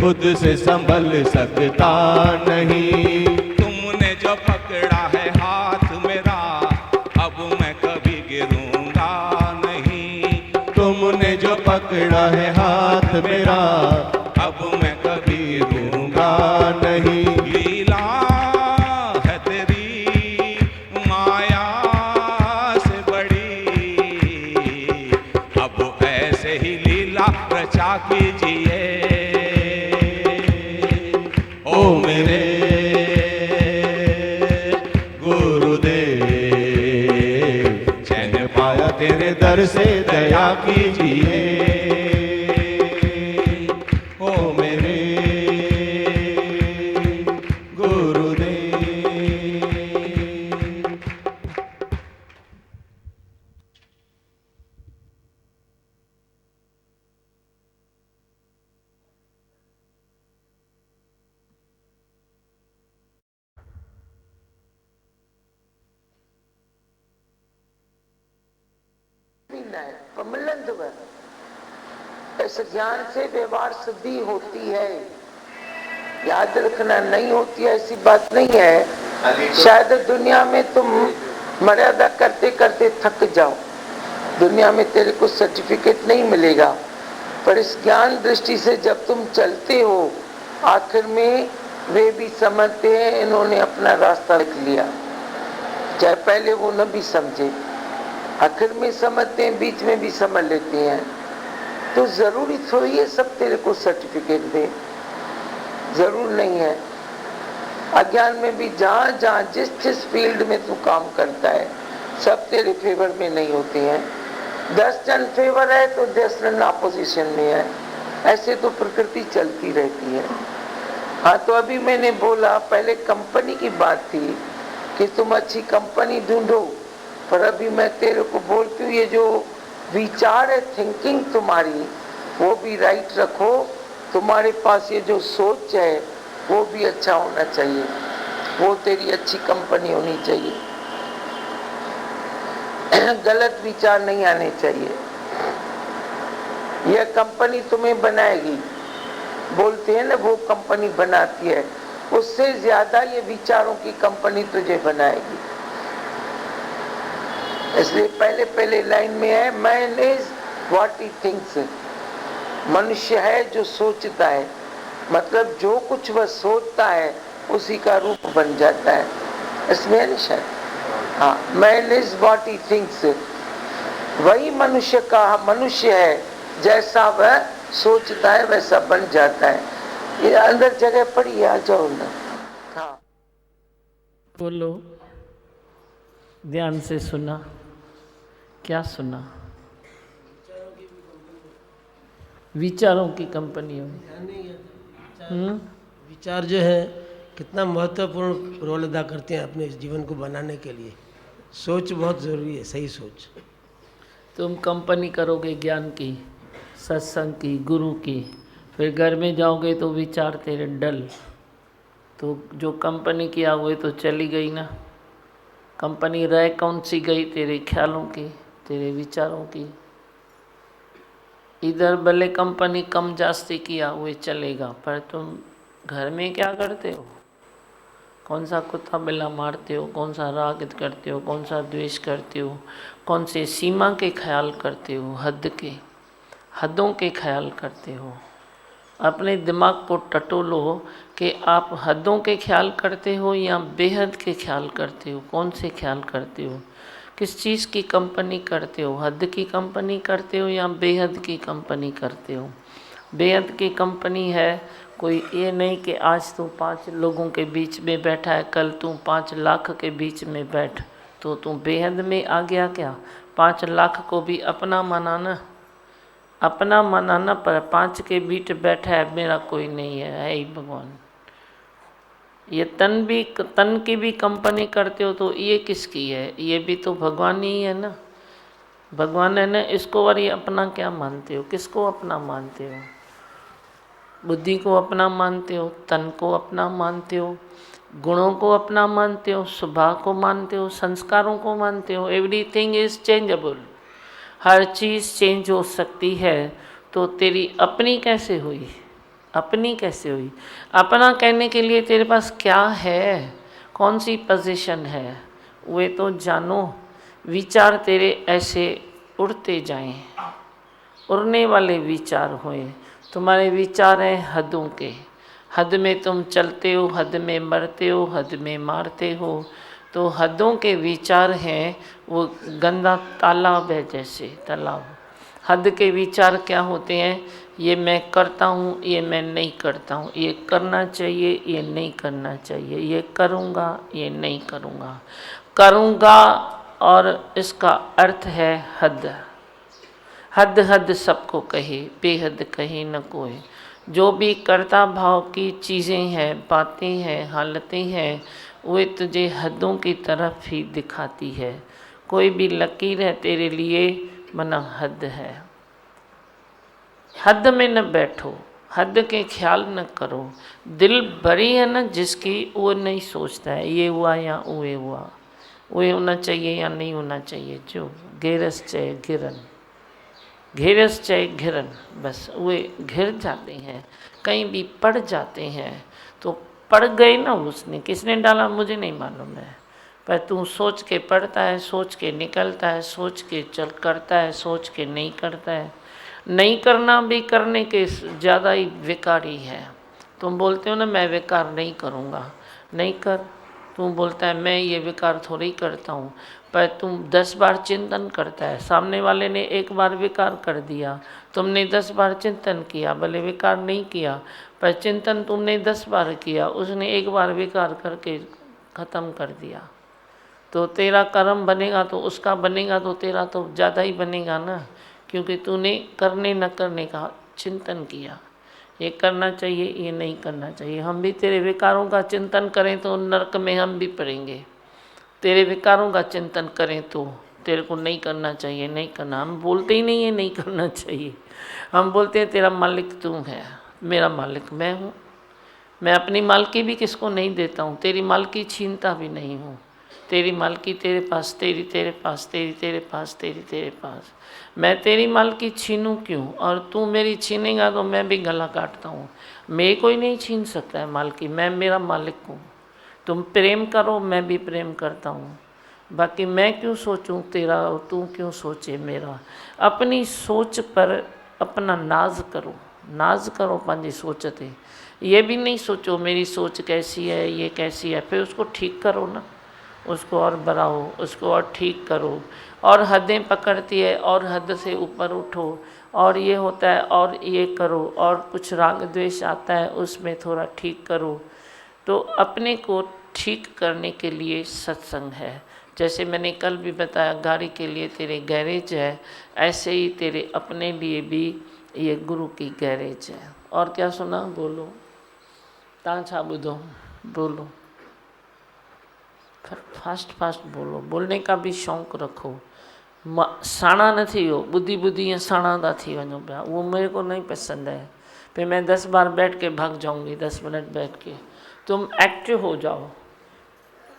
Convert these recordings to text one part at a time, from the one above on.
खुद से संभल सकता नहीं। तुमने जो पकड़ा है हाथ मेरा, अब मैं कभी गिरूंगा नहीं। तुमने जो पकड़ा है हाथ मेरा, अब मैं कभी गिरूंगा नहीं। लीला है तेरी माया से बड़ी, अब ऐसे ही लीला रचा कीजिए। ओ मेरे गुरुदेव, चैन पाया तेरे दर से दया कीजिए। ओ मेरे गुरुदेव। ऐसे ज्ञान से व्यवहार सिद्धि होती है, याद रखना। नहीं होती है ऐसी बात नहीं है। शायद दुनिया में तुम मर्यादा करते करते थक जाओ, दुनिया में तेरे को सर्टिफिकेट नहीं मिलेगा, पर इस ज्ञान दृष्टि से जब तुम चलते हो, आखिर में वे भी समझते हैं इन्होंने अपना रास्ता लिख लिया, चाहे पहले वो न भी समझे, आखिर में समझते हैं, बीच में भी समझ लेते हैं। तो जरूरी थोड़ी है सब तेरे को सर्टिफिकेट दे, जरूर नहीं है। अज्ञान में भी जहाँ जहाँ जिस जिस फील्ड में तू काम करता है, सब तेरे फेवर में नहीं होते हैं। 10 जन फेवर है तो 10 जन अपोजिशन में है, ऐसे तो प्रकृति चलती रहती है। हाँ, तो अभी मैंने बोला, पहले कंपनी की बात थी कि तुम अच्छी कंपनी ढूंढो, पर अभी मैं तेरे को बोलती हूँ, ये जो विचार है, थिंकिंग तुम्हारी, वो भी राइट रखो। तुम्हारे पास ये जो सोच है वो भी अच्छा होना चाहिए, वो तेरी अच्छी कंपनी होनी चाहिए। गलत विचार नहीं आने चाहिए। यह कंपनी तुम्हें बनाएगी, बोलते हैं ना वो कंपनी बनाती है, उससे ज्यादा ये विचारों की कंपनी तुझे बनाएगी। इसलिए पहले पहले लाइन में है, man is what he thinks. मनुष्य है जो सोचता है, मतलब जो कुछ वह सोचता है उसी का रूप बन जाता है। इसमें निशान, हाँ, man is what he thinks. वही मनुष्य का मनुष्य है, जैसा वह सोचता है वैसा बन जाता है। ये अंदर जगह पड़ी, आ जाओ ना। हाँ, बोलो। ध्यान से सुना, क्या सुना? विचारों की कंपनी हो। विचार जो है कितना महत्वपूर्ण रोल अदा करते हैं अपने जीवन को बनाने के लिए। सोच बहुत ज़रूरी है, सही सोच। तुम कंपनी करोगे ज्ञान की, सत्संग की, गुरु की, फिर घर में जाओगे तो विचार तेरे डल, तो जो कंपनी किया हुए तो चली गई ना। कंपनी रह कौन सी गई? तेरे ख्यालों की, तेरे विचारों की। इधर भले कंपनी कम जास्ती किया हुए चलेगा, पर तुम घर में क्या करते हो? कौन सा कुत्ता बिल्ला मारते हो? कौन सा राग करते हो? कौन सा द्वेष करते हो? कौन से सीमा के ख्याल करते हो? हदों के ख्याल करते हो? अपने दिमाग को टटोलो कि आप हदों के ख्याल करते हो या बेहद के ख्याल करते हो? कौन से ख्याल करते हो? किस चीज़ की कंपनी करते हो? हद की कंपनी करते हो या बेहद की कंपनी करते हो? बेहद की कंपनी है कोई ये नहीं कि आज तू 5 लोगों के बीच में बैठा है, कल तू 5 लाख के बीच में बैठ, तो तू बेहद में आ गया क्या? 5 लाख को भी अपना मनाना, पर 5 के बीच बैठा है मेरा कोई नहीं है ही भगवान। ये तन की भी कंपनी करते हो तो ये किसकी है? ये भी तो भगवान ही है ना। भगवान है ना, इसको और ये अपना क्या मानते हो? किसको अपना मानते हो? बुद्धि को अपना मानते हो, तन को अपना मानते हो, गुणों को अपना मानते हो, स्वभाव को मानते हो, संस्कारों को मानते हो। Everything is changeable, her cheese change हो सकती है, तो तेरी अपनी कैसे हुई? अपनी कैसे हुई? अपना कहने के लिए तेरे पास क्या है, कौन सी पोजीशन है, वे तो जानो। विचार तेरे ऐसे उड़ते जाएं, उड़ने वाले विचार हुए। तुम्हारे विचार हैं हदों के, हद में तुम चलते हो, हद में मरते हो, हद में मारते हो। तो हदों के विचार हैं वो गंदा तालाब है, जैसे तालाब। हद के विचार क्या होते हैं? ये मैं करता हूँ, ये मैं नहीं करता हूँ, ये करना चाहिए, ये नहीं करना चाहिए, ये करूँगा, ये नहीं करूँगा, करूँगा। और इसका अर्थ है हद। हद हद सबको कहे, बेहद कहे न कोई। जो भी कर्ता भाव की चीज़ें हैं, बातें हैं, हालतें हैं, वे तुझे हदों की तरफ ही दिखाती है। कोई भी लकीर है तेरे लिए मना हद है। हद में न बैठो, हद के ख्याल न करो। दिल भरी है न जिसकी, वो नहीं सोचता है ये हुआ या वो हुआ, वो होना चाहिए या नहीं होना चाहिए। जो घेरस चाहे घिरन, घेरस चाहे घिरन, बस वे घिर जाते हैं, कहीं भी पड़ जाते हैं। तो पड़ गए ना, उसने किसने डाला मुझे नहीं मालूम है, पर तू सोच के पढ़ता है, सोच के निकलता है, सोच के चल करता है, सोच के नहीं करता है। नहीं करना भी करने के ज़्यादा ही विकारी है। तुम बोलते हो ना मैं विकार नहीं करूँगा, नहीं कर। तुम बोलता है मैं ये विकार थोड़ी करता हूँ, पर तुम 10 बार चिंतन करता है। सामने वाले ने एक बार विकार कर दिया, तुमने 10 बार चिंतन किया, भले विकार नहीं किया, पर चिंतन तुमने 10 बार किया, उसने एक बार विकार करके ख़त्म कर दिया। तो तेरा कर्म बनेगा तो उसका बनेगा, तो तेरा तो ज़्यादा ही बनेगा ना, क्योंकि तूने करने न करने का चिंतन किया। ये करना चाहिए, ये नहीं करना चाहिए। हम भी तेरे विकारों का चिंतन करें तो नरक में हम भी पड़ेंगे। तेरे विकारों का चिंतन करें तो तेरे को नहीं करना चाहिए, नहीं करना। हम बोलते ही नहीं है नहीं करना चाहिए, हम बोलते हैं तेरा मालिक तू है, मेरा मालिक मैं हूँ। मैं अपनी मालकी भी किसको नहीं देता हूँ, तेरी मालकी छीनता भी नहीं हूँ। तेरी मालकी तेरे पास, तेरी तेरे पास, तेरी तेरे पास, तेरी तेरे पास। मैं तेरी मालकी छीनूं क्यों? और तू मेरी छीनेगा तो मैं भी गला काटता हूँ। मेरे कोई नहीं छीन सकता है मालकी, मैं मेरा मालिक हूँ। तुम प्रेम करो, मैं भी प्रेम करता हूँ। बाकी मैं क्यों सोचूं तेरा और तू क्यों सोचे मेरा। अपनी सोच पर अपना नाज करो, नाज करो पंहिंजी सोच ते। ये भी नहीं सोचो मेरी सोच कैसी है, ये कैसी है, फिर उसको ठीक करो ना, उसको और बढ़ाओ, उसको और ठीक करो। और हदें पकड़ती है और हद से ऊपर उठो, और ये होता है और ये करो, और कुछ राग द्वेष आता है उसमें थोड़ा ठीक करो। तो अपने को ठीक करने के लिए सत्संग है। जैसे मैंने कल भी बताया गाड़ी के लिए तेरे गैरेज है, ऐसे ही तेरे अपने लिए भी ये गुरु की गैरेज है। और क्या सुना? बोलो, तव्हां छा ॿुधो? बोलो, फास्ट फास्ट बोलो, बोलने का भी शौक़ रखो। साणा न थी हो, बुद्धि बुद्धि साणा था थी वञो पिया, वो मेरे को नहीं पसंद है। फिर मैं 10 बार बैठ के भाग जाऊंगी, 10 मिनट बैठ के। तुम एक्टिव हो जाओ,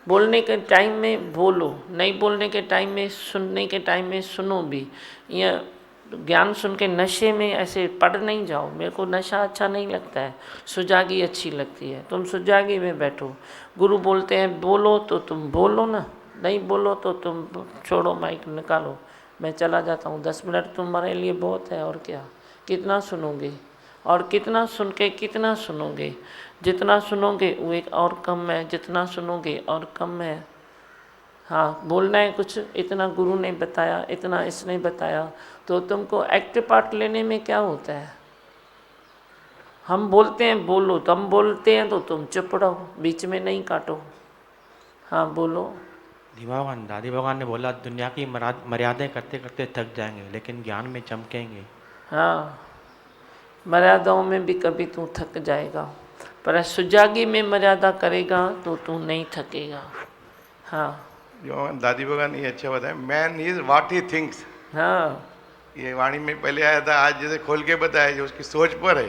बोलने के टाइम में बोलो, नहीं बोलने के टाइम में, सुनने के टाइम में सुनो भी। ये ज्ञान सुन के नशे में ऐसे पढ़ नहीं जाओ, मेरे को नशा अच्छा नहीं लगता है, सुजागी अच्छी लगती है। तुम सुजागी में बैठो, गुरु बोलते हैं बोलो तो तुम बोलो ना, नहीं बोलो तो तुम छोड़ो, माइक निकालो, मैं चला जाता हूँ। 10 मिनट तुम्हारे लिए बहुत है, और क्या, कितना सुनोगे, और कितना सुन के कितना सुनोगे। जितना सुनोगे वो एक और कम है, जितना सुनोगे और कम है। हाँ, बोलना है कुछ, इतना गुरु ने बताया, इतना इसने बताया, तो तुमको एक्टिव पार्ट लेने में क्या होता है। हम बोलते हैं बोलो, तो हम बोलते हैं तो तुम चुप रहो, बीच में नहीं काटो। हाँ बोलो। भगवान, दादी भगवान ने बोला दुनिया की मर्यादाएं करते करते थक जाएंगे, लेकिन ज्ञान में चमकेंगे। हाँ, मर्यादाओं में भी कभी तू थक जाएगा, पर सुजागी में मर्यादा करेगा तो तू नहीं थकेगा। हाँ, जो दादी भगवान ये अच्छा बताया, man is what he thinks. हाँ, ये वाणी में पहले आया था, आज जैसे खोल के बताया, जो उसकी सोच पर है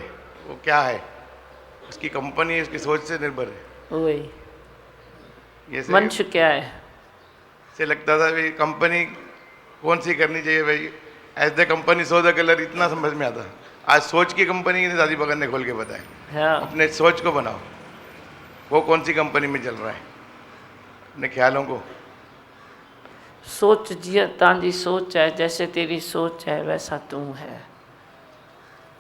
वो क्या है, उसकी कंपनी उसकी सोच से निर्भर है। वही ये मंच क्या है। से लगता था भी कंपनी कौन सी करनी चाहिए भाई, as the company so the colour, इतना समझ में आता। आज सोच की कंपनी दादी भगत ने खोल के बताया, हाँ अपने सोच को बनाओ। वो कौन सी कंपनी में चल रहा है? अपने ख्यालों को। सोच जिया तांजी सोच है, जैसे तेरी सोच है वैसा तू है।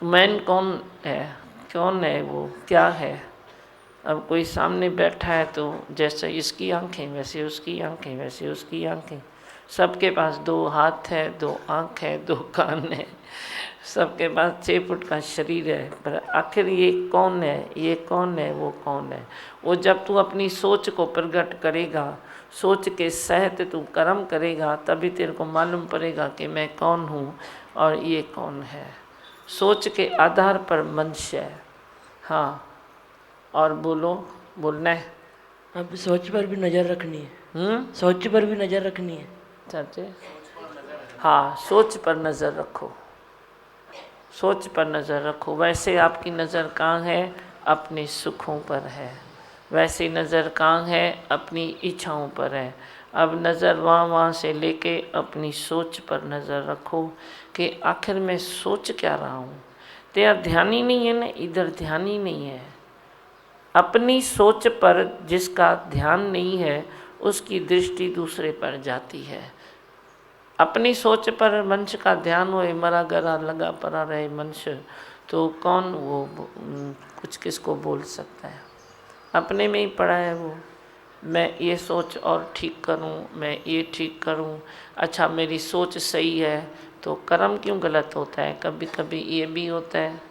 मैन कौन है, कौन है वो, क्या है? अब कोई सामने बैठा है तो जैसे इसकी आंखें वैसे उसकी आंखें, वैसे उसकी आंखें। सबके पास 2 हाथ है, 2 आँख है, 2 कान है, सबके पास 6 फुट का शरीर है, पर आखिर ये कौन है, ये कौन है, वो कौन है? वो जब तू अपनी सोच को प्रकट करेगा, सोच के सहत तू कर्म करेगा, तभी तेरे को मालूम पड़ेगा कि मैं कौन हूँ और ये कौन है। सोच के आधार पर मनुष्य है। हाँ, और बोलो, बोलना है। अब सोच पर भी नज़र रखनी है। सोच पर भी नज़र रखनी है चाचे। हाँ, सोच पर नज़र रखो, सोच पर नज़र रखो। वैसे आपकी नज़र कहाँ है? अपने सुखों पर है। वैसे नज़र कहाँ है? अपनी इच्छाओं पर है। अब नज़र वहाँ से लेके अपनी सोच पर नज़र रखो कि आखिर मैं सोच क्या रहा हूँ। तेरा ध्यान ही नहीं है ना, इधर ध्यान ही नहीं है। अपनी सोच पर जिसका ध्यान नहीं है उसकी दृष्टि दूसरे पर जाती है। अपनी सोच पर मनुष्य का ध्यान होए, मरा गरा लगा पड़ा रहे मनुष्य, तो कौन वो कुछ किसको बोल सकता है? अपने में ही पड़ा है वो। मैं ये सोच और ठीक करूं, मैं ये ठीक करूं। अच्छा, मेरी सोच सही है तो कर्म क्यों गलत होता है? कभी कभी ये भी होता है,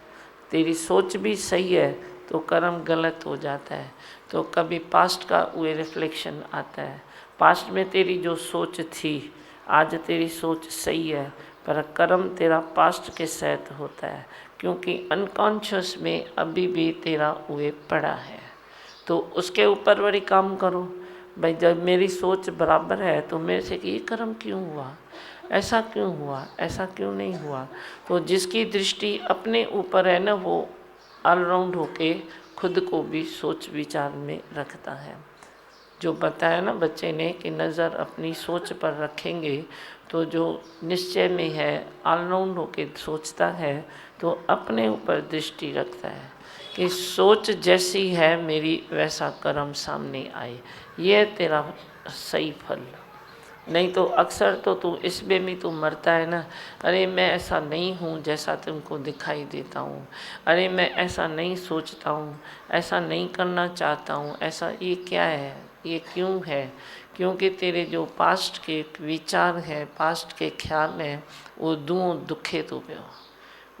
तेरी सोच भी सही है तो कर्म गलत हो जाता है। तो कभी पास्ट का वो रिफ्लेक्शन आता है। पास्ट में तेरी जो सोच थी, आज तेरी सोच सही है, पर कर्म तेरा पास्ट के साथ होता है, क्योंकि अनकॉन्शियस में अभी भी तेरा वे पड़ा है। तो उसके ऊपर बड़ी काम करो। भाई, जब मेरी सोच बराबर है तो मेरे से ये कर्म क्यों हुआ, ऐसा क्यों हुआ, ऐसा क्यों नहीं हुआ? तो जिसकी दृष्टि अपने ऊपर है ना, वो ऑलराउंड होके खुद को भी सोच विचार में रखता है। जो बताया ना बच्चे ने कि नज़र अपनी सोच पर रखेंगे तो जो निश्चय में है, ऑलराउंड होके सोचता है, तो अपने ऊपर दृष्टि रखता है कि सोच जैसी है मेरी वैसा कर्म सामने आए, ये तेरा सही फल। नहीं तो अक्सर तो तू इसमें भी तू मरता है ना, अरे मैं ऐसा नहीं हूँ जैसा तुमको दिखाई देता हूँ, अरे मैं ऐसा नहीं सोचता हूँ, ऐसा नहीं करना चाहता हूँ, ऐसा ये क्या है, ये क्यों है? क्योंकि तेरे जो पास्ट के विचार हैं, पास्ट के ख्याल हैं, वो दुखे तो पे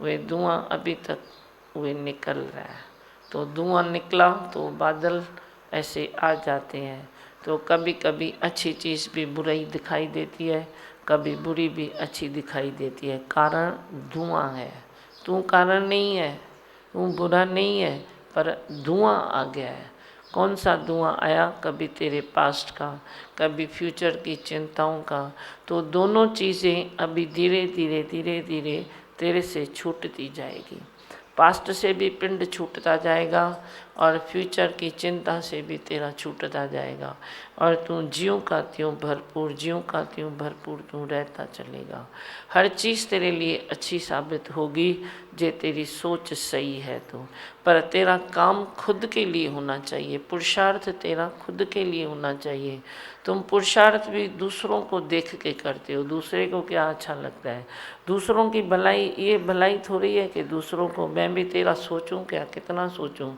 वे धुआं अभी तक वे निकल रहा है। तो धुआं निकला तो बादल ऐसे आ जाते हैं। तो कभी कभी अच्छी चीज़ भी बुराई दिखाई देती है, कभी बुरी भी अच्छी दिखाई देती है। कारण धुआं है, तू कारण नहीं है, तू बुरा नहीं है, पर धुआं आ गया है। कौन सा धुआं आया? कभी तेरे पास्ट का, कभी फ्यूचर की चिंताओं का। तो दोनों चीज़ें अभी धीरे धीरे धीरे धीरे तेरे से छूटती जाएगी। पास्ट से भी पिंड छूटता जाएगा और फ्यूचर की चिंता से भी तेरा छूटता जाएगा, और तू ज्यों का त्यों भरपूर, ज्यों का त्यों भरपूर तू रहता चलेगा। हर चीज़ तेरे लिए अच्छी साबित होगी जे तेरी सोच सही है तो। पर तेरा काम खुद के लिए होना चाहिए, पुरुषार्थ तेरा खुद के लिए होना चाहिए। तुम पुरुषार्थ भी दूसरों को देख के करते हो, दूसरे को क्या अच्छा लगता है, दूसरों की भलाई, ये भलाई थोड़ी है कि दूसरों को मैं भी तेरा सोचूं क्या, कितना सोचूं।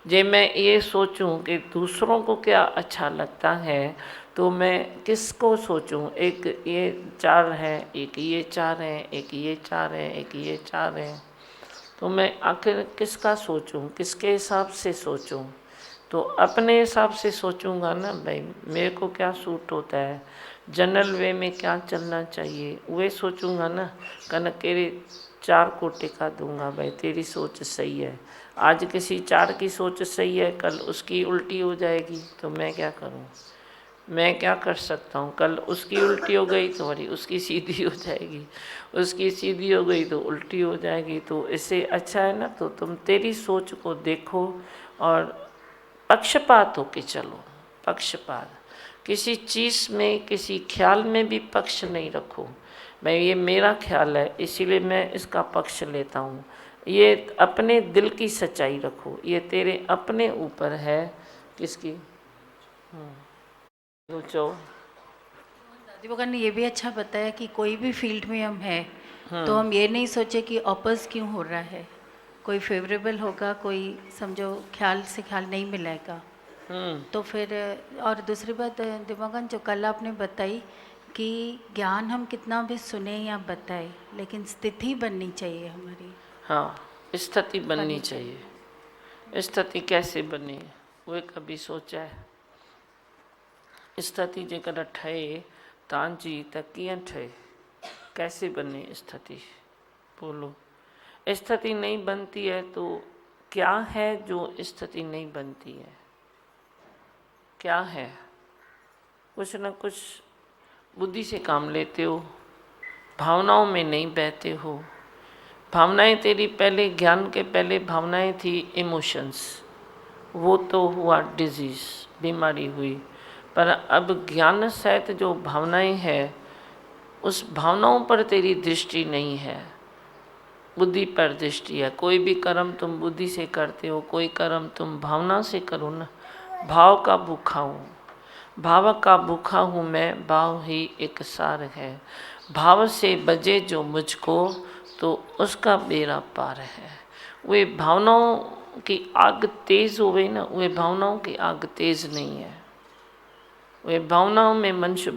जे मैं ये सोचूं कि दूसरों को क्या अच्छा लगता है तो मैं किसको सोचूं? एक ये 4 हैं, एक ये 4 हैं, एक ये 4 हैं, एक ये 4 हैं, तो मैं आखिर किसका सोचूं, किसके हिसाब से सोचूं? तो अपने हिसाब से सोचूंगा ना भाई, मेरे को क्या सूट होता है, जनरल वे में क्या चलना चाहिए, वे सोचूंगा ना। कनक तेरे 4 को टिका दूंगा भाई, तेरी सोच सही है। आज किसी 4 की सोच सही है, कल उसकी उल्टी हो जाएगी, तो मैं क्या करूं? मैं क्या कर सकता हूँ? कल उसकी उल्टी हो गई तो वही उसकी सीधी हो जाएगी, उसकी सीधी हो गई तो उल्टी हो जाएगी। तो इससे अच्छा है ना, तो तुम तेरी सोच को देखो और पक्षपात होके चलो। पक्षपात, किसी चीज़ में, किसी ख्याल में भी पक्ष नहीं रखो। मैं ये मेरा ख्याल है इसीलिए मैं इसका पक्ष लेता हूँ, ये अपने दिल की सच्चाई रखो, ये तेरे अपने ऊपर है। किसकी? सोचो। दादी भगवान ने ये भी अच्छा बताया कि कोई भी फील्ड में हम हैं तो हम ये नहीं सोचे कि ऑपोज क्यों हो रहा है, कोई फेवरेबल होगा, कोई समझो ख्याल से ख्याल नहीं मिलेगा। तो फिर और दूसरी बात दिमागन जो कल आपने बताई कि ज्ञान हम कितना भी सुने या बताए, लेकिन स्थिति बननी चाहिए हमारी। हाँ, स्थिति बननी चाहिए। स्थिति कैसे बने वो कभी सोचा है? स्थिति जेकर ठहे तांजी त कीअं ठहे, कैसे बने स्थिति? बोलो। स्थिति नहीं बनती है तो क्या है जो स्थिति नहीं बनती है? क्या है? कुछ न कुछ बुद्धि से काम लेते हो, भावनाओं में नहीं बहते हो। भावनाएं तेरी पहले, ज्ञान के पहले भावनाएं थी इमोशंस, वो तो हुआ डिजीज, बीमारी हुई। पर अब ज्ञान सहित जो भावनाएं हैं, उस भावनाओं पर तेरी दृष्टि नहीं है, बुद्धि पर दृष्टि है। कोई भी कर्म तुम बुद्धि से करते हो, कोई कर्म तुम भावना से करो ना। भाव का भूखा हूँ, भाव का भूखा हूँ मैं, भाव ही एक सार है। भाव से बजे जो मुझको तो उसका बेड़ा पार है। वे भावनाओं की आग तेज हो गई ना, वे भावनाओं की आग तेज नहीं है। वे भावनाओं में मनुष्य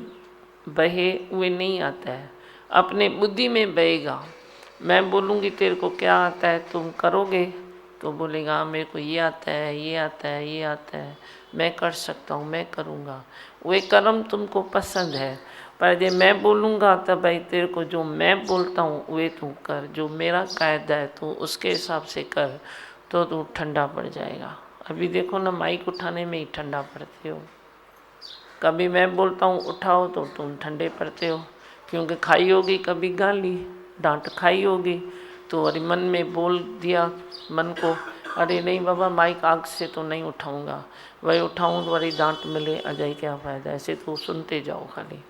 बहे, वे नहीं आता है। अपने बुद्धि में बहेगा। मैं बोलूँगी तेरे को क्या आता है, तुम करोगे तो बोलेगा मेरे को ये आता है, ये आता है, ये आता है, मैं कर सकता हूँ, मैं करूँगा। वे कर्म तुमको पसंद है। पर जब मैं बोलूँगा तब भाई तेरे को जो मैं बोलता हूँ वे तू कर, जो मेरा कायदा है तू उसके हिसाब से कर, तो तू ठंडा पड़ जाएगा। अभी देखो ना, माइक उठाने में ही ठंडा पड़ते हो। कभी मैं बोलता हूँ उठाओ तो तुम ठंडे पड़ते हो, क्योंकि खाई होगी कभी गाली, डांट खाई होगी, तो अरे मन में बोल दिया मन को, अरे नहीं बाबा माइक आग से तो नहीं उठाऊंगा, वही उठाऊं तो बड़ी डांट मिले, अजय क्या फ़ायदा, ऐसे तो सुनते जाओ खाली।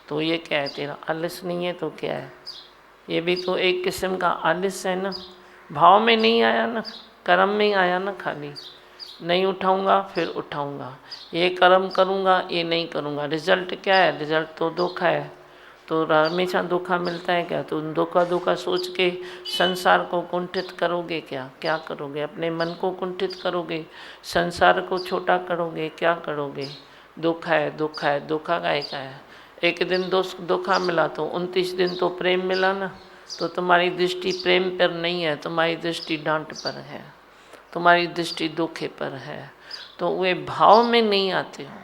तो ये क्या है, तेरा आलस नहीं है तो क्या है? ये भी तो एक किस्म का आलस है ना। भाव में नहीं आया ना, कर्म में आया ना। खाली नहीं उठाऊंगा फिर उठाऊंगा, ये कर्म करूंगा ये नहीं करूंगा, रिजल्ट क्या है? रिजल्ट तो धोखा है। तो हमेशा धोखा मिलता है क्या? तुम धोखा धोखा सोच के संसार को कुंठित करोगे क्या? क्या करोगे? अपने मन को कुंठित करोगे, संसार को छोटा करोगे, क्या करोगे? धोखा है, धोखा है, धोखा का है। एक दिन धोखा मिला तो 29 दिन तो प्रेम मिला ना। तो तुम्हारी दृष्टि प्रेम पर नहीं है, तुम्हारी दृष्टि डांट पर है, तुम्हारी दृष्टि धोखे पर है। तो वे भाव में नहीं आते हो,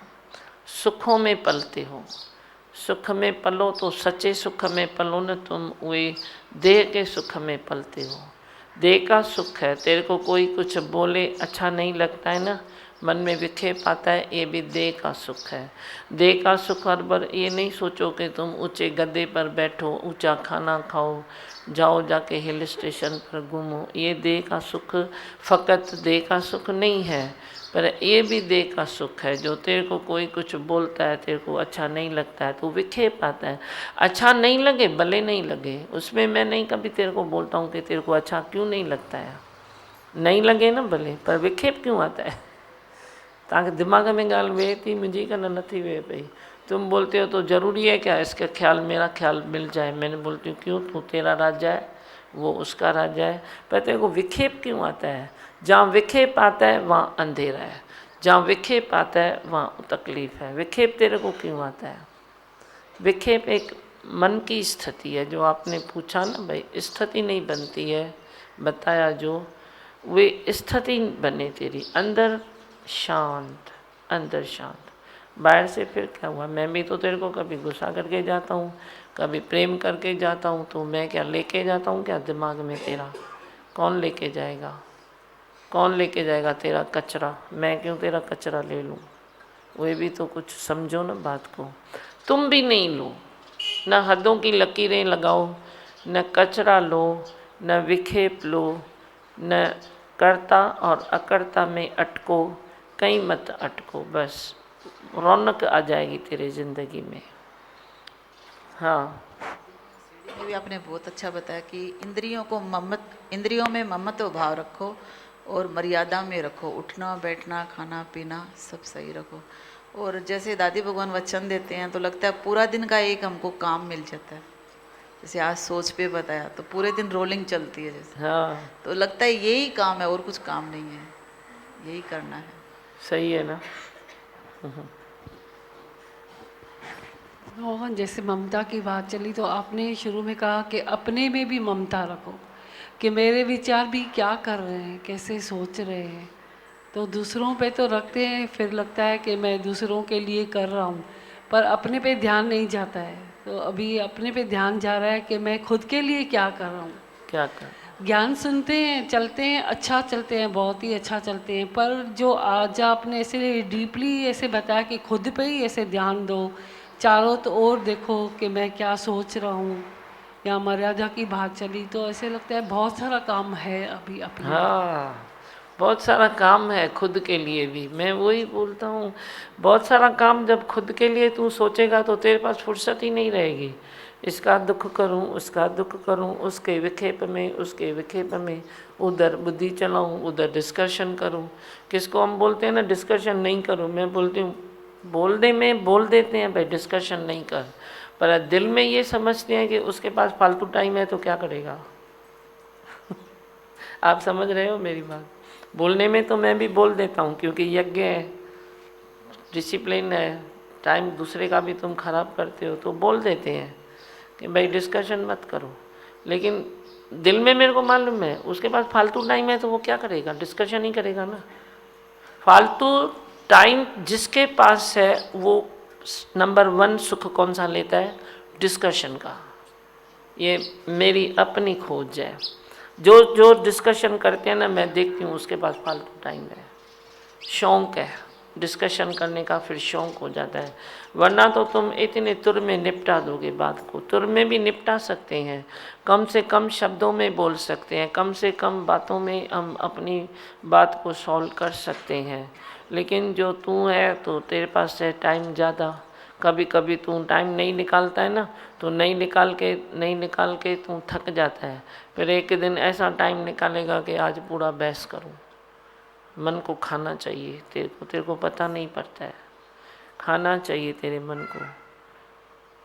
सुखों में पलते हो। सुख में पलो तो सच्चे सुख में पलो न तुम, वे देह के सुख में पलते हो। देह का सुख है, तेरे को कोई कुछ बोले अच्छा नहीं लगता है ना, मन में विखेप आता है, ये भी देह का सुख है। देह का सुख हर बार ये नहीं सोचो कि तुम ऊंचे गद्दे पर बैठो, ऊंचा खाना खाओ, जाओ जाके हिल स्टेशन पर घूमो। ये देह का सुख फ़कत देह का सुख नहीं है, पर ये भी देह का सुख है। जो तेरे को कोई कुछ बोलता है, तेरे को अच्छा नहीं लगता है तो विखेप आता है। अच्छा नहीं लगे भले नहीं लगे, उसमें मैं नहीं कभी तेरे को बोलता हूँ कि तेरे को अच्छा क्यों नहीं लगता है, नहीं लगे ना भले, पर विखेप क्यों आता है? ताकि दिमाग में गाल वे थी मुझे का नथी वे पई। तुम बोलते हो तो ज़रूरी है क्या इसका ख्याल मेरा ख्याल मिल जाए? मैंने बोलती हूँ क्यों, तू तेरा राजा है, वो उसका राजा है, पर तेरे को विखेप क्यों आता है? जहाँ विखेप आता है वहाँ अंधेरा है, जहाँ विखेप आता है वहाँ तकलीफ है। विखेप तेरे को क्यों आता है? विखेप एक मन की स्थिति है। जो आपने पूछा ना भाई, स्थिति नहीं बनती है, बताया जो वे स्थिति बने तेरी अंदर शांत, अंदर शांत। बाहर से फिर क्या हुआ? मैं भी तो तेरे को कभी गुस्सा करके जाता हूँ, कभी प्रेम करके जाता हूँ, तो मैं क्या लेके जाता हूँ क्या दिमाग में तेरा? कौन लेके जाएगा? कौन लेके जाएगा तेरा कचरा? मैं क्यों तेरा कचरा ले लूँ? वे भी तो कुछ समझो ना बात को। तुम भी नहीं लो, न हदों की लकीरें लगाओ, न कचरा लो, न विखेप लो, न कर्ता और अकर्ता में अटको, कहीं मत अटको। बस रौनक आ जाएगी तेरे ज़िंदगी में। हाँ ये भी आपने बहुत अच्छा बताया कि इंद्रियों में ममत्व भाव रखो और मर्यादा में रखो, उठना बैठना खाना पीना सब सही रखो। और जैसे दादी भगवान वचन देते हैं तो लगता है पूरा दिन का एक हमको काम मिल जाता है। जैसे आज सोच पे बताया तो पूरे दिन रोलिंग चलती है जैसे, हाँ तो लगता है यही काम है और कुछ काम नहीं है, यही करना है। सही है ना। मोहन, जैसे ममता की बात चली तो आपने शुरू में कहा कि अपने में भी ममता रखो, कि मेरे विचार भी क्या कर रहे हैं, कैसे सोच रहे हैं। तो दूसरों पे तो रखते हैं, फिर लगता है कि मैं दूसरों के लिए कर रहा हूँ, पर अपने पे ध्यान नहीं जाता है। तो अभी अपने पे ध्यान जा रहा है कि मैं खुद के लिए क्या कर रहा हूँ। क्या कर, ज्ञान सुनते हैं, चलते हैं, अच्छा चलते हैं, बहुत ही अच्छा चलते हैं, पर जो आज आपने ऐसे डीपली ऐसे बताया कि खुद पे ही ऐसे ध्यान दो, चारों तो और देखो कि मैं क्या सोच रहा हूँ, या मर्यादा की बात चली तो ऐसे लगता है बहुत सारा काम है अभी अपने। हाँ बहुत सारा काम है खुद के लिए भी। मैं वही बोलता हूँ, बहुत सारा काम जब खुद के लिए तू सोचेगा तो तेरे पास फुर्सत ही नहीं रहेगी। इसका दुख करूँ, उसका दुख करूँ, उसके विखेप में उधर बुद्धि चलाऊँ, उधर डिस्कशन करूँ। किसको हम बोलते हैं ना डिस्कशन नहीं करूँ, मैं बोलती हूँ बोलने में बोल देते हैं भाई डिस्कशन नहीं कर, पर दिल में ये समझते हैं कि उसके पास फालतू टाइम है तो क्या करेगा। आप समझ रहे हो मेरी बात। बोलने में तो मैं भी बोल देता हूँ क्योंकि यज्ञ है, डिसिप्लिन है, टाइम दूसरे का भी तुम खराब करते हो तो बोल देते हैं कि भाई डिस्कशन मत करो, लेकिन दिल में मेरे को मालूम है उसके पास फालतू टाइम है तो वो क्या करेगा, डिस्कशन ही करेगा ना। फालतू टाइम जिसके पास है वो नंबर 1 सुख कौन सा लेता है, डिस्कशन का। ये मेरी अपनी खोज है। जो डिस्कशन करते हैं ना मैं देखती हूँ उसके पास फालतू टाइम है, शौक़ है डिस्कशन करने का, फिर शौक़ हो जाता है। वरना तो तुम इतने तुर में निपटा दोगे बात को। तुर में भी निपटा सकते हैं, कम से कम शब्दों में बोल सकते हैं, कम से कम बातों में हम अपनी बात को सॉल्व कर सकते हैं। लेकिन जो तू है तो तेरे पास है टाइम ज़्यादा। कभी कभी तू टाइम नहीं निकालता है ना, तो नहीं निकाल के तू थक जाता है। फिर एक दिन ऐसा टाइम निकालेगा कि आज पूरा बहस करूं। मन को खाना चाहिए तेरे को पता नहीं पड़ता है, खाना चाहिए तेरे मन को।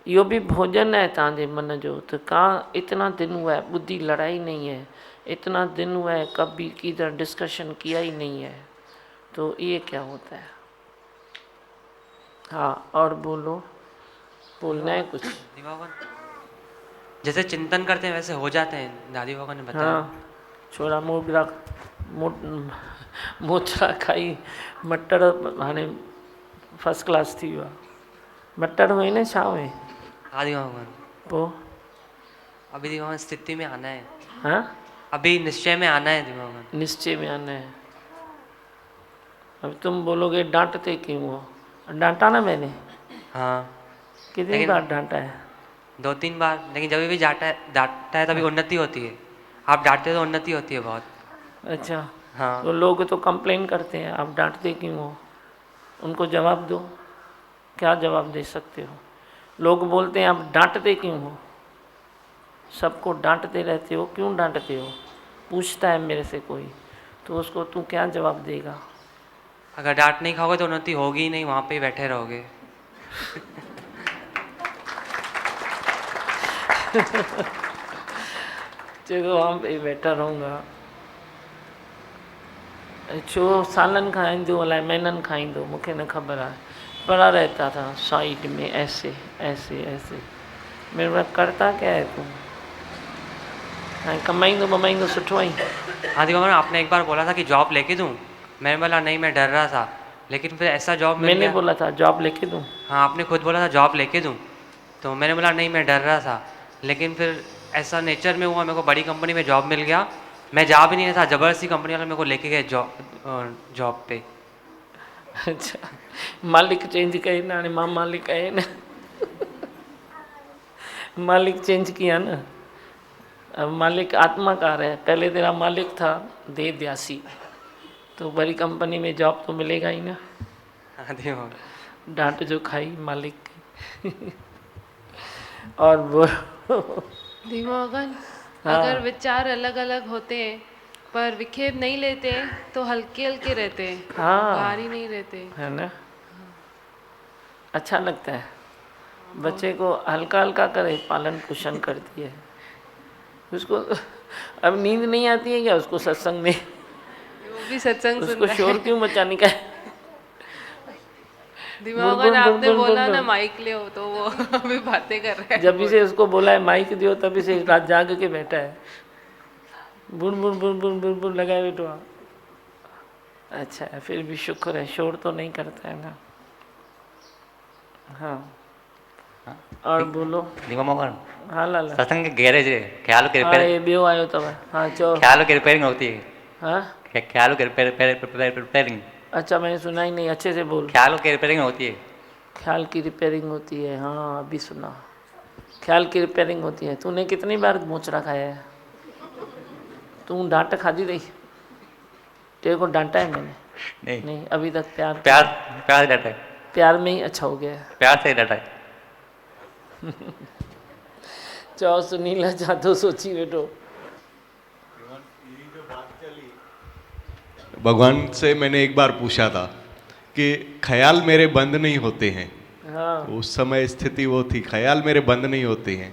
यो भी भोजन है तांजे मन जो। तो कहाँ इतना दिन हुआ है बुद्धि लड़ाई नहीं है, इतना दिन हुआ है कभी किधर डिस्कशन किया ही नहीं है, तो ये क्या होता है। हाँ और बोलना है कुछ। जैसे चिंतन करते हैं वैसे हो जाते हैं, दादी बाबा ने बताया। हाँ छोरा मोचरा खाई मटर हाणे फर्स्ट क्लास थी वियो आहे। मटर हुई न छा हुई। हाँ दी बाबा पोइ अभी दी बाबा स्थिति में आना है। हाँ अभी निश्चय में आना है दी बाबा। निश्चय में आना है। अब तुम बोलोगे डांटते क्यों हो, डांटा ना मैंने। हाँ कितनी बार डांटा है, 2-3 बार, लेकिन जब भी डांटता है तभी उन्नति होती है। आप डांटते तो उन्नति होती है बहुत। अच्छा हाँ तो लोग तो कंप्लेन करते हैं आप डांटते क्यों हो, उनको जवाब दो। क्या जवाब दे सकते हो। लोग बोलते हैं आप डांटते क्यों हो, सबको डांटते रहते हो, क्यों डांटते हो, पूछता है मेरे से कोई, तो उसको तू क्या जवाब देगा। अगर डांट नहीं खाओगे तो उन्नति होगी ही नहीं, वहाँ पे ही बैठे रहोगे। चलो वहाँ पे बैठा रहूँगा। छो सालन खां ईंदो अलाए महीननि खां ईंदो मूंखे न ख़बर आहे, पड़ा रहता था साइड में ऐसे ऐसे ऐसे। मेरे बात करता क्या है तू, कमाईंदो सुठो आई। हाँ दी बाबा आपने एक बार बोला था कि जॉब लेके दूँ, मैंने बोला नहीं मैं डर रहा था, लेकिन फिर ऐसा जॉब मैंने बोला था जॉब लेके दूँ। हाँ आपने खुद बोला था जॉब लेके दूँ, तो मैंने बोला नहीं मैं डर रहा था, लेकिन फिर ऐसा नेचर में हुआ, मेरे को बड़ी कंपनी में जॉब मिल गया। मैं जा भी नहीं रहा था, ज़बरदस्ती कंपनी वाले मेरे को लेके गए जॉब पे। अच्छा मालिक चेंज करे ना, मां मालिक आए ना। मालिक चेंज किया ना, अब मालिक आत्माकार है। पहले तेरा मालिक था दे द्यासी, तो बड़ी कंपनी में जॉब तो मिलेगा ही ना। डांट जो खाई मालिक की। और वो दिमागन हाँ। अगर विचार अलग अलग होते हैं पर विखेप नहीं लेते हैं तो हल्के हल्के रहते हैं, हाँ। भारी नहीं रहते। है ना, अच्छा लगता है। बच्चे को हल्का हल्का करे, पालन पोषण करती है उसको। अब नींद नहीं आती है क्या उसको सत्संग में? वो भी सत्संग उसको सुनता शोर है। क्यों मचाने का है? दिमागन आपने बोला ना माइक ले हो तो वो अभी बातें कर रहा है। जब से उसको बोला है माइक दियो तभी से रात जाग के बैठा है, बुन बुन बुन बुन बुन बुन लगाए बेटो। अच्छा है, फिर भी शुक्र है, शोर तो नहीं करता है ना। हाँ, और बोलो। मोहन हाँ लाला, सत्संग के गैरेज ख्याल के हाँ ये बियो आयो तब। हाँ चो, ख्याल की रिपेयरिंग होती है। हाँ ख्याल की रिपेयरिंग। अच्छा मैंने सुना ही नहीं, अच्छे से बोल। ख्याल की रिपेयरिंग होती है। ख्याल की रिपेयरिंग होती है, हाँ अभी सुना। ख्याल की रिपेयरिंग होती है। तूने कितनी बार मोचरा खाया है? तू डांट खादी रही? तेरे को डांटा है मैंने? नहीं अभी तक। प्यार प्यार डांटा है। प्यार में ही अच्छा हो गया है। प्यार से डांटा है। चाहो सुनीला चाहतो सोची बेटो। भगवान से मैंने एक बार पूछा था कि ख्याल मेरे बंद नहीं होते हैं। हाँ। तो उस समय स्थिति वो थी, ख्याल मेरे बंद नहीं होते हैं।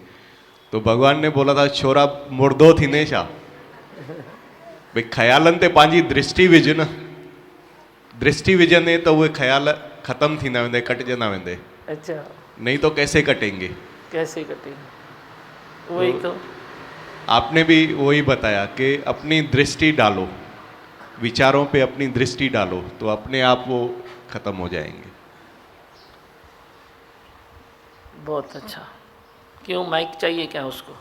तो भगवान ने बोला था छोरा मुर्दो थी ने छा भाई, ख्यालन ते पंहिंजी दृष्टि विझ न, दृष्टि विझंदे तो उहे ख्याल ख़त्म थींदा वेंदे, कटिजंदा वेंदे। अच्छा, नहीं तो कैसे कटेंगे? कैसे कटेंगे? वही तो आपने भी वही बताया कि अपनी दृष्टि डालो, विचारों पे अपनी दृष्टि डालो तो अपने आप वो खत्म हो जाएंगे। बहुत अच्छा। क्यों माइक चाहिए क्या उसको?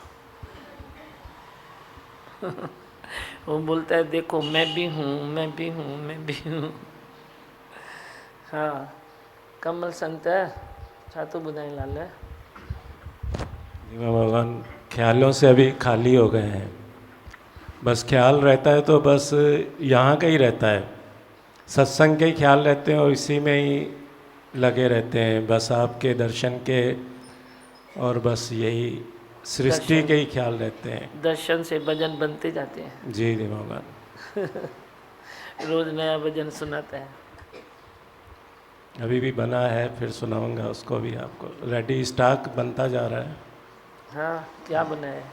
वो बोलता है देखो मैं भी हूँ, मैं भी हूँ, मैं भी हूँ। हाँ कमल संत है छा तो बुधाई लाल है। भगवान ख्यालों से अभी खाली हो गए हैं। बस ख्याल रहता है तो बस यहाँ का ही रहता है, सत्संग के ही ख्याल रहते हैं और इसी में ही लगे रहते हैं, बस आपके दर्शन के और बस यही सृष्टि के ही ख्याल रहते हैं। दर्शन से भजन बनते जाते हैं। जी भगवान। रोज नया भजन सुनाता है। अभी भी बना है, फिर सुनाऊंगा उसको भी आपको। रेडी स्टॉक बनता जा रहा है। हाँ क्या बना है?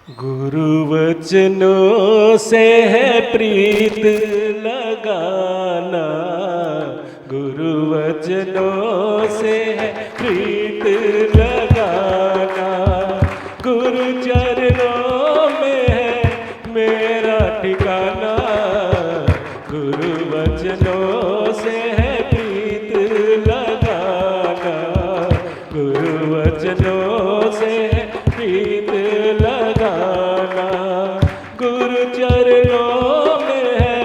गुरु वचनों से है प्रीत लगाना, गुरु वचनों से है प्रीत लगाना, गुरु चरणों में है मेरा ठिकाना, गुरु वचनों से है प्रीत लगाना, गुरु वचनों से है प्रीत लगाना, गुरु चरणों में है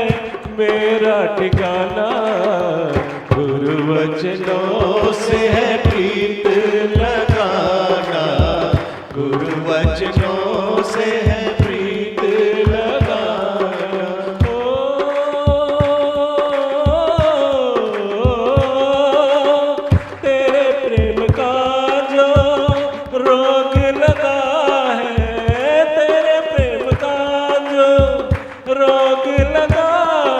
मेरा ठिकाना, गुरु वचनों से है प्रीत लगाना, गुरु वचनों से है प्रीत लगाना। तेरे प्रेम का जो रोग लगा है, तेरे प्रेम का जो रोग लगा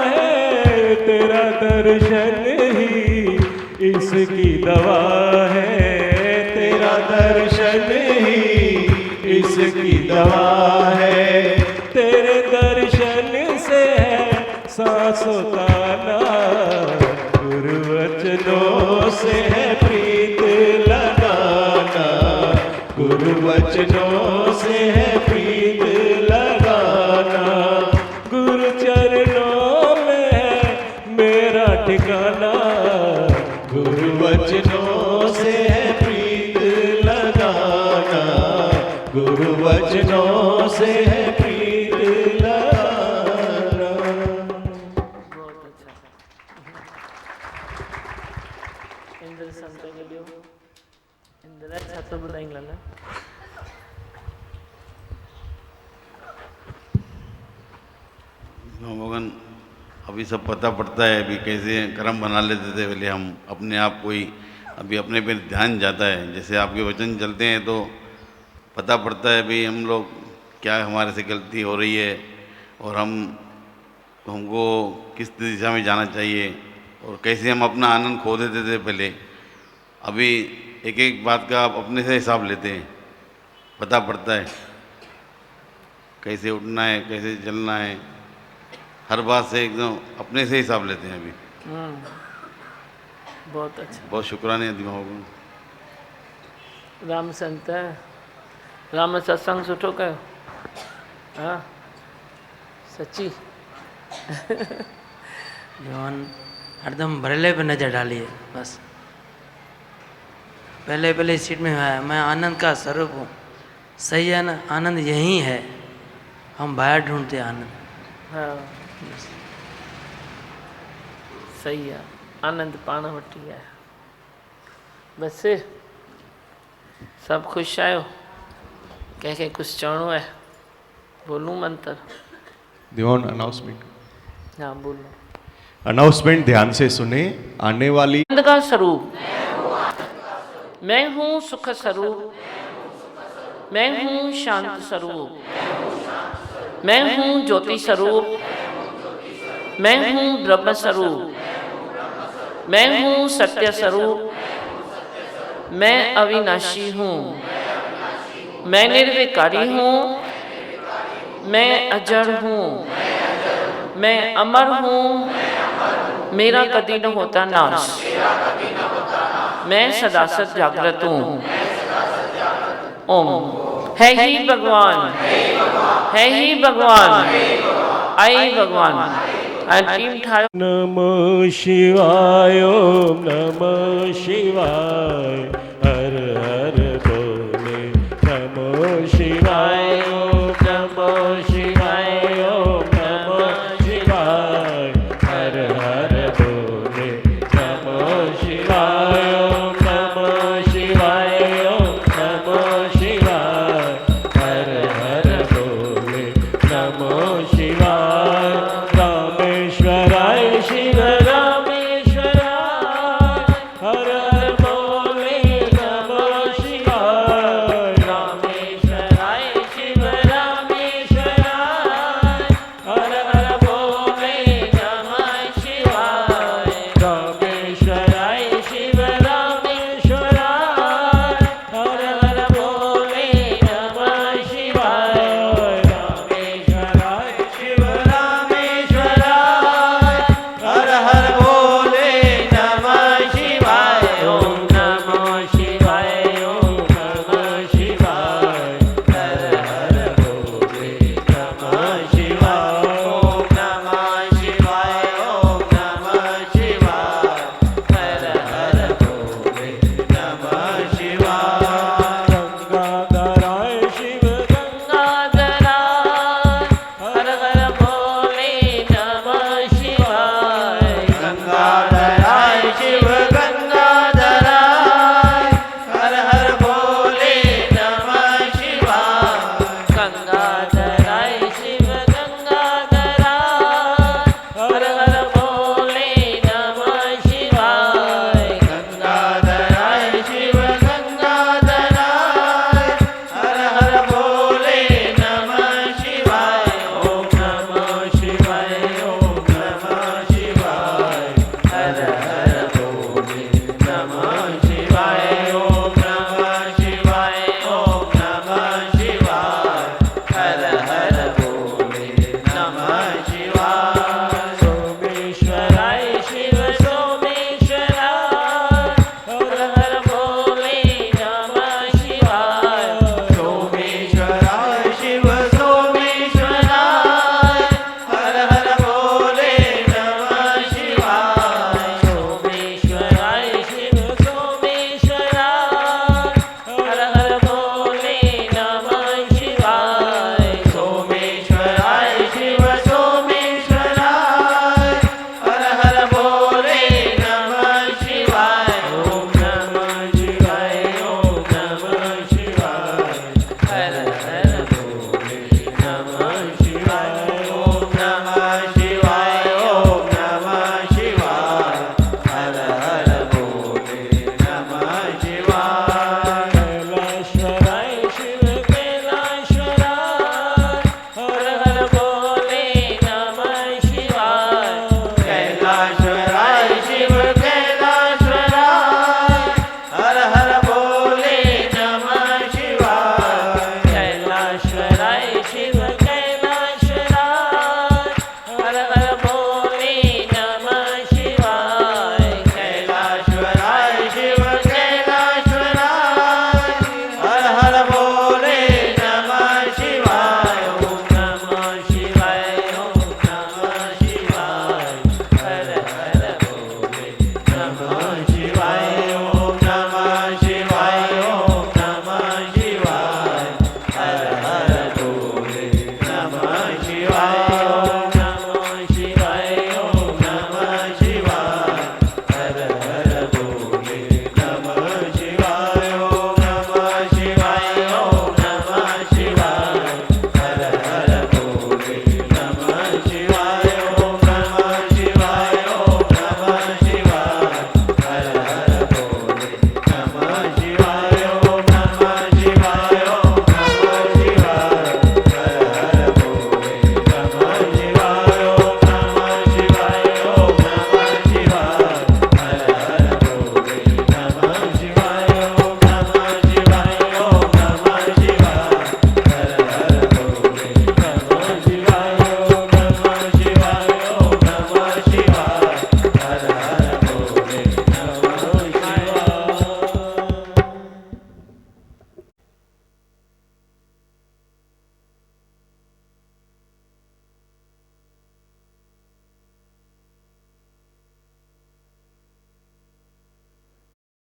है, तेरा दर्शन ही इसकी दवा है, तेरा दर्शन ही इसकी दवा है, तेरे दर्शन से है सांसों का नाम, गुरु वचनों से है प्रीत लगाना, गुरु वचनों से है प्रीत लगाना, गुरु चरणों में है मेरा ठिकाना, गुरु वचनों से है प्रीत लगाना, गुरु वचनों से है प्रीत लगाना। बहुत अच्छा। इंद्र संत के लिए इंद्र अच्छा तो बुलाएंगे लाला। भगवान अभी सब पता पड़ता है, अभी कैसे कर्म बना लेते थे पहले हम अपने आप को ही, अभी अपने पे ध्यान जाता है। जैसे आपके वचन चलते हैं तो पता पड़ता है भाई हम लोग क्या हमारे से गलती हो रही है और हमको किस दिशा में जाना चाहिए और कैसे हम अपना आनंद खो देते थे पहले। अभी एक एक बात का आप अपने से हिसाब लेते हैं, पता पड़ता है कैसे उठना है, कैसे चलना है, हर बात से एकदम अपने से हिसाब लेते हैं अभी। बहुत अच्छा। बहुत शुक्राने दिमाग को। राम संत राम सत्संग सुठो कयो। हाँ सच्ची। भगवान हरदम भरले पे नजर डालिए बस। पहले सीट में है, मैं आनंद का स्वरूप हूँ। सही है ना, आनंद यही है, हम बाहर ढूंढते हैं आनंद। हाँ सही है, आनंद पाण वठी है। बस सब खुश आयो? कंहिंखे कुछ चवणो है? बोलूं मंत्र? दियोन अनाउंसमेंट। हाँ बोलो। अनाउंसमेंट ध्यान से सुने। आने वाली आनंद का स्वरूप मैं हूँ, सुख स्वरूप मैं हूँ, शांत स्वरूप मैं हूँ, ज्योति स्वरूप मैं हूँ, ब्रह्म स्वरूप मैं हूँ, सत्य स्वरूप मैं अविनाशी हूँ, मैं निर्विकारी हूँ, मैं अजड़ हूँ, मैं अमर हूँ, मेरा कभी न होता नाश, मैं सदा सत जागृत हूँ। ओम। है ही भगवान, है ही भगवान, आई भगवान। टीम ठायो। नमः शिवाय, ओम नमः शिवाय, हर हर बोले नमः शिवाय, ओम नमः शिवाय, ओम नमः शिवाय, हर हर बोले नमः शिवाय, ओम नमः शिवाय, ओम नमः शिवाय, हर हर बोले नमः शिवाय।